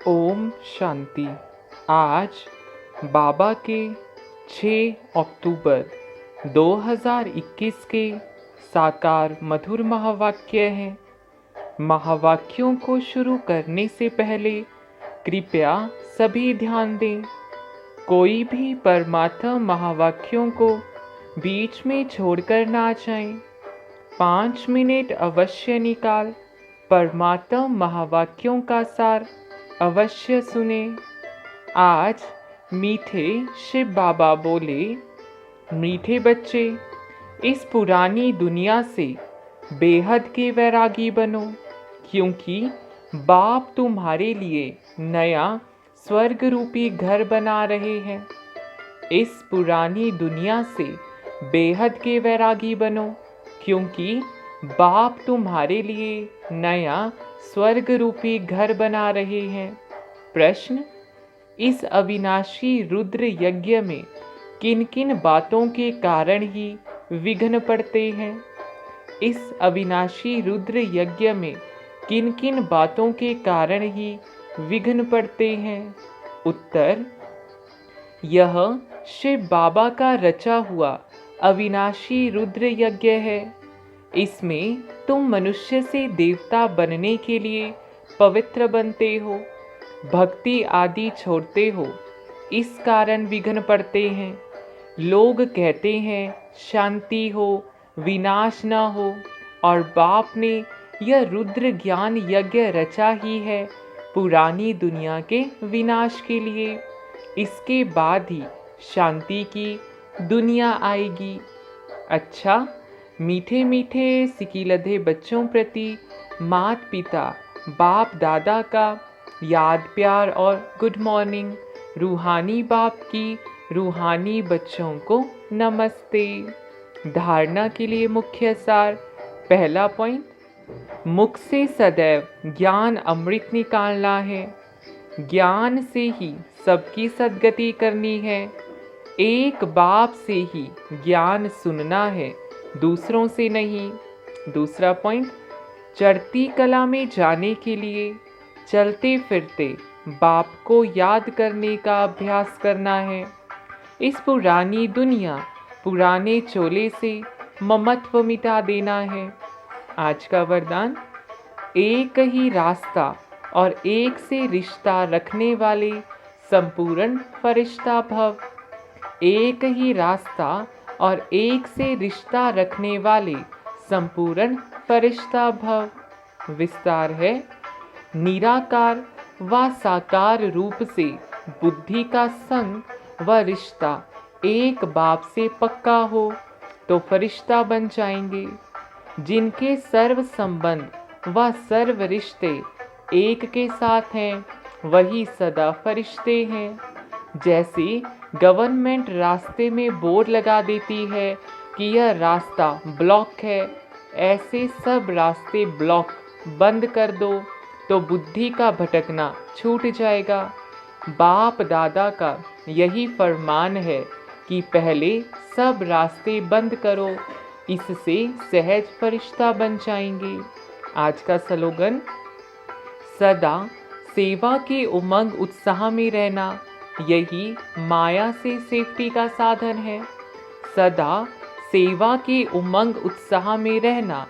ओम शांति। आज बाबा के 6 अक्टूबर 2021 के साकार मधुर महावाक्य हैं। महावाक्यों को शुरू करने से पहले कृपया सभी ध्यान दें। कोई भी परमात्मा महावाक्यों को बीच में छोड़कर ना जाएं। 5 मिनट अवश्य निकाल परमात्मा महावाक्यों का सार अवश्य सुने। आज मीठे शिव बाबा बोले, मीठे बच्चे, इस पुरानी दुनिया से बेहद के वैरागी बनो, क्योंकि बाप तुम्हारे लिए नया स्वर्ग रूपी घर बना रहे हैं। इस पुरानी दुनिया से बेहद के वैरागी बनो, क्योंकि बाप तुम्हारे लिए नया स्वर्ग रूपी घर बना रहे हैं। प्रश्न: इस अविनाशी रुद्र यज्ञ में किन किन बातों के कारण ही विघ्न पड़ते हैं? इस अविनाशी रुद्र यज्ञ में किन किन बातों के कारण ही विघ्न पड़ते हैं? उत्तर: यह शिव बाबा का रचा हुआ अविनाशी रुद्र यज्ञ है। इसमें तुम मनुष्य से देवता बनने के लिए पवित्र बनते हो, भक्ति आदि छोड़ते हो, इस कारण विघ्न पड़ते हैं। लोग कहते हैं शांति हो, विनाश न हो, और बाप ने यह रुद्र ज्ञान यज्ञ रचा ही है पुरानी दुनिया के विनाश के लिए। इसके बाद ही शांति की दुनिया आएगी। अच्छा, मीठे मीठे सिकीलधे बच्चों प्रति माता पिता बाप दादा का याद प्यार और गुड मॉर्निंग। रूहानी बाप की रूहानी बच्चों को नमस्ते। धारणा के लिए मुख्य सार। पहला पॉइंट, मुख से सदैव ज्ञान अमृत निकालना है। ज्ञान से ही सबकी सद्गति करनी है। एक बाप से ही ज्ञान सुनना है, दूसरों से नहीं। दूसरा पॉइंट, चढ़ती कला में जाने के लिए चलते फिरते बाप को याद करने का अभ्यास करना है। इस पुरानी दुनिया पुराने चोले से ममत्व मिटा देना है। आज का वरदान, एक ही रास्ता और एक से रिश्ता रखने वाले संपूर्ण फरिश्ता भव। एक ही रास्ता और एक से रिश्ता रखने वाले संपूर्ण फरिश्ता भव। विस्तार है, निराकार व साकार रूप से बुद्धि का संग व रिश्ता एक बाप से पक्का हो तो फरिश्ता बन जाएंगे। जिनके सर्व संबंध व सर्व रिश्ते एक के साथ हैं, वही सदा फरिश्ते हैं। जैसे गवर्नमेंट रास्ते में बोर्ड लगा देती है कि यह रास्ता ब्लॉक है, ऐसे सब रास्ते ब्लॉक बंद कर दो तो बुद्धि का भटकना छूट जाएगा। बाप दादा का यही फरमान है कि पहले सब रास्ते बंद करो, इससे सहज फरिश्ता बन जाएंगे। आज का स्लोगन, सदा सेवा के उमंग उत्साह में रहना, यही माया से सेफ्टी का साधन है। सदा सेवा के उमंग उत्साह में रहना,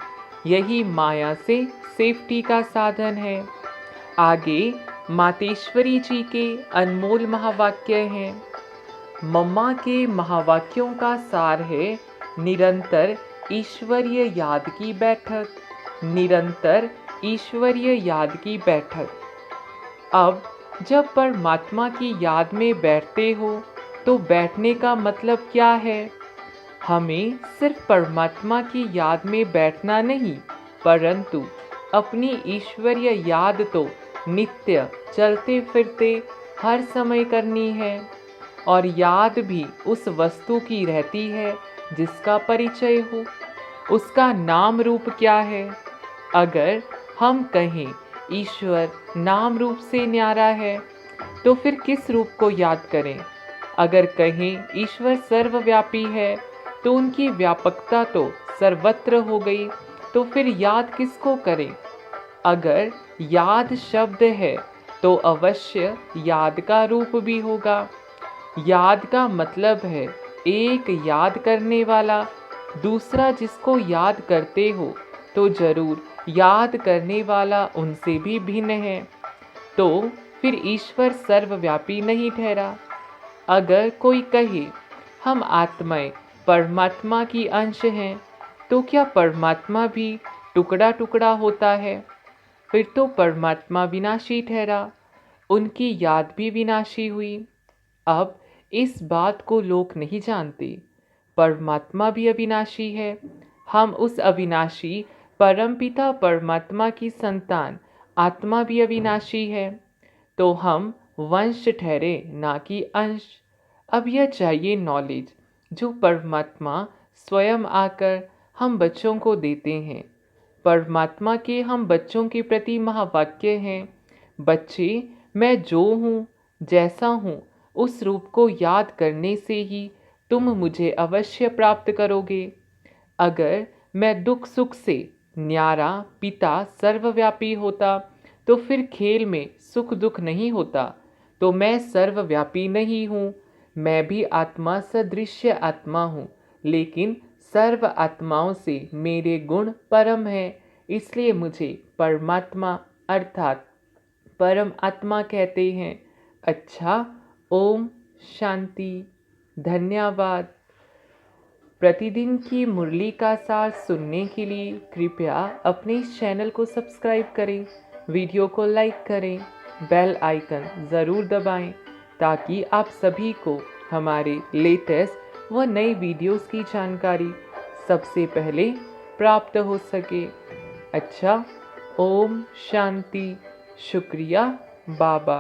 यही माया से सेफ्टी का साधन है। आगे मातेश्वरी जी के अनमोल महावाक्य हैं। मम्मा के महावाक्यों का सार है, निरंतर ईश्वरीय याद की बैठक। निरंतर ईश्वरीय याद की बैठक। अब जब परमात्मा की याद में बैठते हो तो बैठने का मतलब क्या है? हमें सिर्फ परमात्मा की याद में बैठना नहीं, परंतु अपनी ईश्वरीय याद तो नित्य चलते फिरते हर समय करनी है। और याद भी उस वस्तु की रहती है जिसका परिचय हो। उसका नाम रूप क्या है? अगर हम कहें ईश्वर नाम रूप से न्यारा है, तो फिर किस रूप को याद करें? अगर कहें ईश्वर सर्वव्यापी है, तो उनकी व्यापकता तो सर्वत्र हो गई, तो फिर याद किसको करें? अगर याद शब्द है तो अवश्य याद का रूप भी होगा। याद का मतलब है एक याद करने वाला, दूसरा जिसको याद करते हो तो जरूर याद करने वाला उनसे भी भिन्न है। तो फिर ईश्वर सर्वव्यापी नहीं ठहरा। अगर कोई कहे हम आत्माएं परमात्मा की अंश हैं, तो क्या परमात्मा भी टुकड़ा टुकड़ा होता है? फिर तो परमात्मा विनाशी ठहरा, उनकी याद भी विनाशी हुई। अब इस बात को लोग नहीं जानते, परमात्मा भी अविनाशी है। हम उस अविनाशी परमपिता परमात्मा की संतान, आत्मा भी अविनाशी है। तो हम वंश ठहरे, ना कि अंश। अब यह चाहिए नॉलेज जो परमात्मा स्वयं आकर हम बच्चों को देते हैं। परमात्मा के हम बच्चों के प्रति महावाक्य हैं, बच्चे मैं जो हूँ, जैसा हूँ, उस रूप को याद करने से ही तुम मुझे अवश्य प्राप्त करोगे। अगर मैं दुख सुख से न्यारा पिता सर्वव्यापी होता, तो फिर खेल में सुख दुख नहीं होता। तो मैं सर्वव्यापी नहीं हूँ, मैं भी आत्मा सदृश्य आत्मा हूँ, लेकिन सर्व आत्माओं से मेरे गुण परम हैं, इसलिए मुझे परमात्मा अर्थात परम आत्मा कहते हैं। अच्छा, ओम शांति। धन्यवाद। प्रतिदिन की मुरली का सार सुनने के लिए कृपया अपने इस चैनल को सब्सक्राइब करें, वीडियो को लाइक करें, बेल आइकन ज़रूर दबाएं ताकि आप सभी को हमारे लेटेस्ट व नई वीडियोस की जानकारी सबसे पहले प्राप्त हो सके। अच्छा, ओम शांति। शुक्रिया बाबा।